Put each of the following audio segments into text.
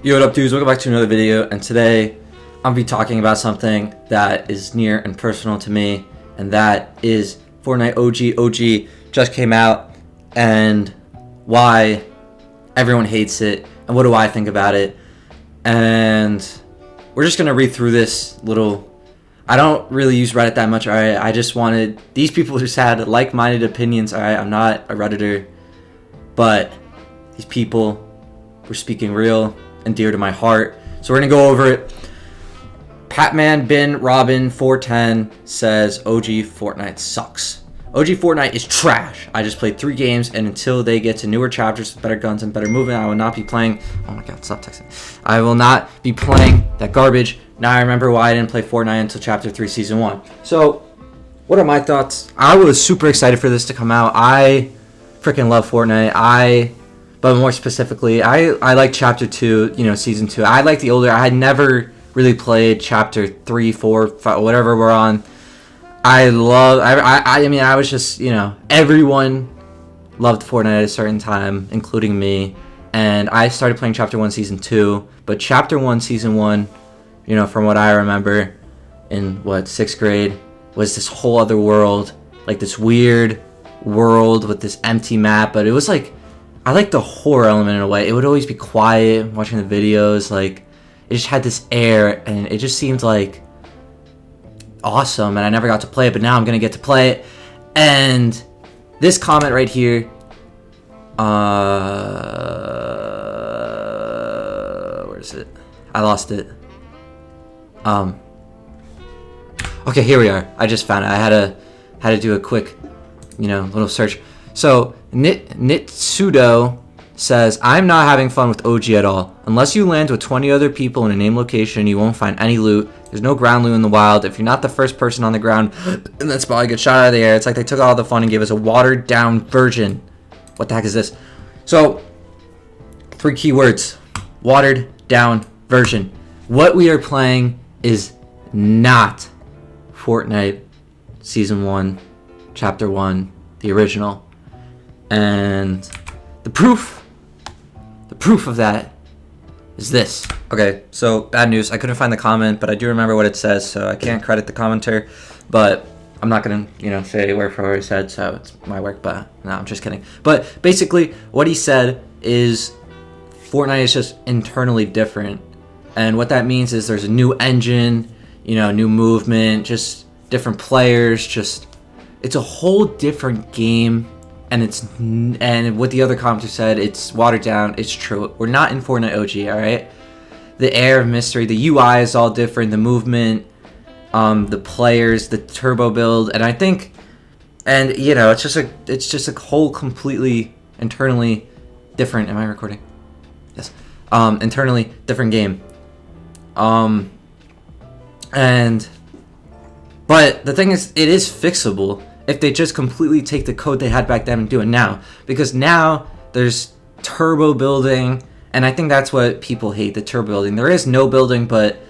Yo, what up, dudes? Welcome back to another video, and today I'll be talking about something that is near and personal to me, and that is Fortnite OG OG just came out, and why everyone hates it, and what do I think about it. And we're just gonna read through this little. I don't really use Reddit that much, alright? I just wanted, these people just had like-minded opinions, alright? I'm not a Redditor, but these people were speaking real and dear to my heart. So we're gonna go over it. Patman Bin Robin 410 says OG Fortnite sucks. OG Fortnite is trash. I just played 3 games, and until they get to newer chapters with better guns and better movement, I will not be playing. Oh my god, stop texting. I will not be playing that garbage. Now I remember why I didn't play Fortnite until Chapter 3 Season 1. So, what are my thoughts? I was super excited for this to come out. I freaking love Fortnite. But more specifically, I like Chapter 2, Season 2. I like the older. I had never really played Chapter 3, 4, 5, whatever we're on. I mean, I was just, everyone loved Fortnite at a certain time, including me. And I started playing Chapter 1, Season 2. But Chapter 1, Season 1, from what I remember, in, 6th grade, was this whole other world. Like, this weird world with this empty map. But it was, like, I like the horror element in a way. It would always be quiet, watching the videos. Like, it just had this air, and it just seemed, like, awesome, and I never got to play it, but now I'm gonna get to play it. And this comment right here, where is it? I lost it. Okay, here we are. I just found it. I had to do a quick, little search. So Nitsudo says, I'm not having fun with OG at all. Unless you land with 20 other people in a named location, you won't find any loot. There's no ground loot in the wild. If you're not the first person on the ground in that spot, you get shot out of the air. It's like they took all the fun and gave us a watered down version. What the heck is this? So, 3 keywords. Watered down version. What we are playing is not Fortnite Season 1, Chapter 1, the original. And the proof of that is this. Okay, so bad news. I couldn't find the comment, but I do remember what it says, so I can't credit the commenter. But I'm not gonna, say word for word he said, so it's my work. But no, I'm just kidding. But basically, what he said is Fortnite is just internally different, and what that means is there's a new engine, new movement, just different players. Just it's a whole different game. And what the other commenter said, it's watered down. It's true. We're not in Fortnite OG, all right? The air of mystery, the UI is all different, the movement, the players, the turbo build, and I think, it's just a whole completely internally different. Am I recording? Yes. Internally different game. But the thing is, it is fixable if they just completely take the code they had back then and do it now. Because now there's turbo building, and I think that's what people hate, the turbo building. There is no building, but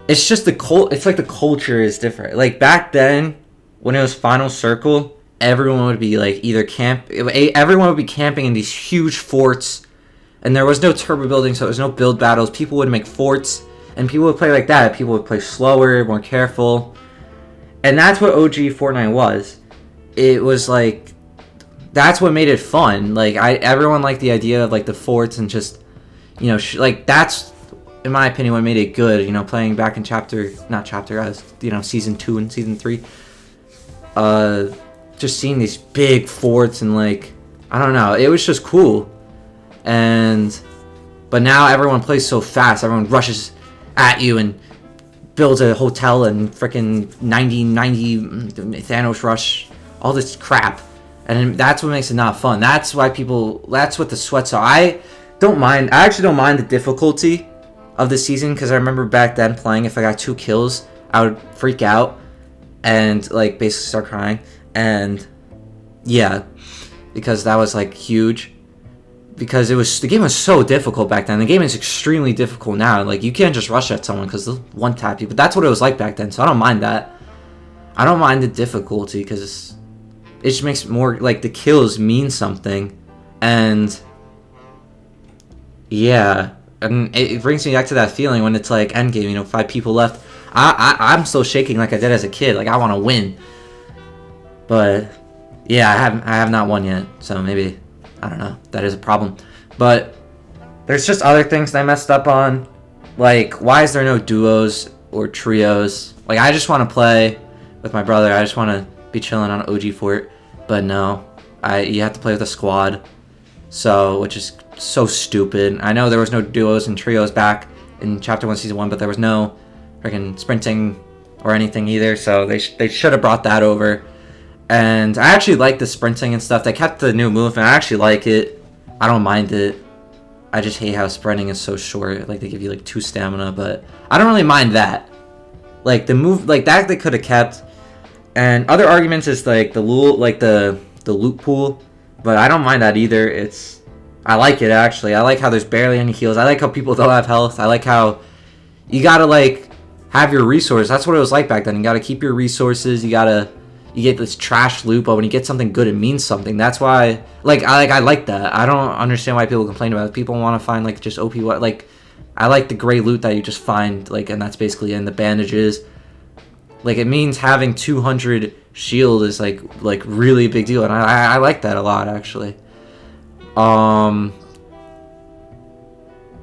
it's just it's like the culture is different. Like back then, when it was Final Circle, everyone would be like everyone would be camping in these huge forts, and there was no turbo building, so there was no build battles. People would make forts, and people would play like that. People would play slower, more careful. And that's what OG Fortnite was. It was like, that's what made it fun. Like, everyone liked the idea of like the forts and just, like that's, in my opinion, what made it good. Playing back in Season 2 and Season 3. Just seeing these big forts and like, I don't know, it was just cool. But now everyone plays so fast. Everyone rushes at you and builds a hotel and freaking 90 Thanos rush, all this crap, and that's what makes it not fun. That's what the sweats are. I actually don't mind the difficulty of the season, because I remember back then playing, if I got 2 kills, I would freak out and like basically start crying, and yeah, because that was like huge. Because the game was so difficult back then. The game is extremely difficult now. Like, you can't just rush at someone because they'll one-tap you. But that's what it was like back then, so I don't mind that. I don't mind the difficulty because it just makes more, like, the kills mean something. And yeah, And it brings me back to that feeling when it's like endgame, you know, 5 people left. I'm still shaking like I did as a kid. Like, I want to win. But yeah, I have not won yet. So maybe, I don't know, that is a problem. But there's just other things that I messed up on. Like, why is there no duos or trios? Like, I just want to play with my brother. I just want to be chilling on OG Fort. But no, you have to play with a squad. So, which is so stupid. I know there was no duos and trios back in Chapter 1, Season 1, but there was no freaking sprinting or anything either. So they should have brought that over. And I actually like the sprinting and stuff. They kept the new movement. I actually like it. I don't mind it. I just hate how sprinting is so short. Like, they give you like 2 stamina, but I don't really mind that. Like, the move, like that they could have kept. And other arguments is like the loot pool, but I don't mind that either. I like it actually. I like how there's barely any heals. I like how people don't have health. I like how you gotta like have your resources. That's what it was like back then. You gotta keep your resources. You get this trash loot, but when you get something good, it means something. That's why, I like that. I don't understand why people complain about it. People want to find like just OP. Like, I like the gray loot that you just find, like, and that's basically in the bandages. Like, it means having 200 shield is like really a big deal, and I like that a lot actually.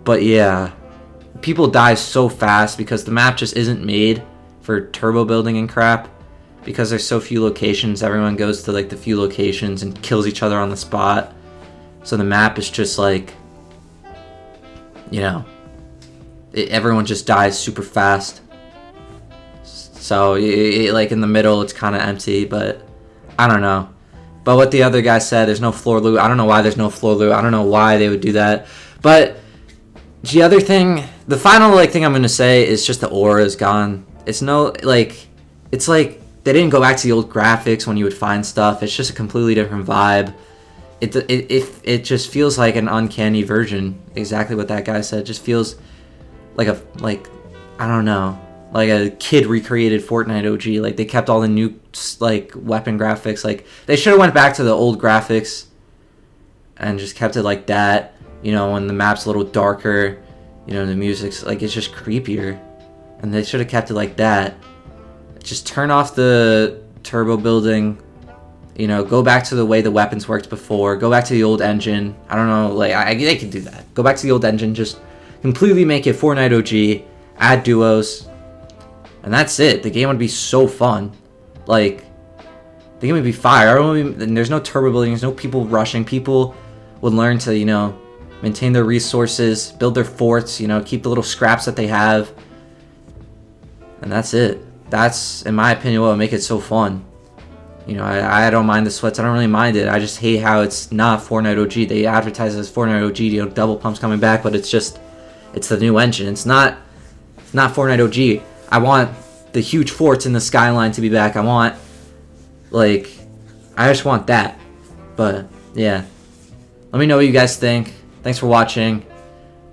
But yeah, people die so fast because the map just isn't made for turbo building and crap. Because there's so few locations, everyone goes to like the few locations and kills each other on the spot. So the map is just like, you know, everyone just dies super fast. So like in the middle, it's kind of empty, but I don't know. But what the other guy said, there's no floor loot. I don't know why there's no floor loot. I don't know why they would do that. But the other thing, the final like thing I'm gonna say is just the aura is gone. It's no like, it's like they didn't go back to the old graphics when you would find stuff. It's just a completely different vibe. It just feels like an uncanny version. Exactly what that guy said. It just feels like I don't know, like a kid recreated Fortnite OG. Like, they kept all the new like weapon graphics. Like, they should have went back to the old graphics and just kept it like that. You know, when the map's a little darker, you know, the music's like, it's just creepier, and they should have kept it like that. Just turn off the turbo building, you know, go back to the way the weapons worked before, go back to the old engine. I don't know, like, they can do that. Go back to the old engine, just completely make it Fortnite OG, add duos, and that's it. The game would be so fun. Like, the game would be fire. And there's no turbo building, there's no people rushing. People would learn to, you know, maintain their resources, build their forts, you know, keep the little scraps that they have, and that's it. That's, in my opinion, what would make it so fun. You know, I don't mind the sweats. I don't really mind it. I just hate how it's not Fortnite OG. They advertise it as Fortnite OG, you know, double pump's coming back, but it's just, it's the new engine. It's not Fortnite OG. I want the huge forts in the skyline to be back. I want, like, I just want that. But, yeah. Let me know what you guys think. Thanks for watching,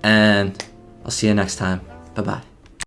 and I'll see you next time. Bye-bye.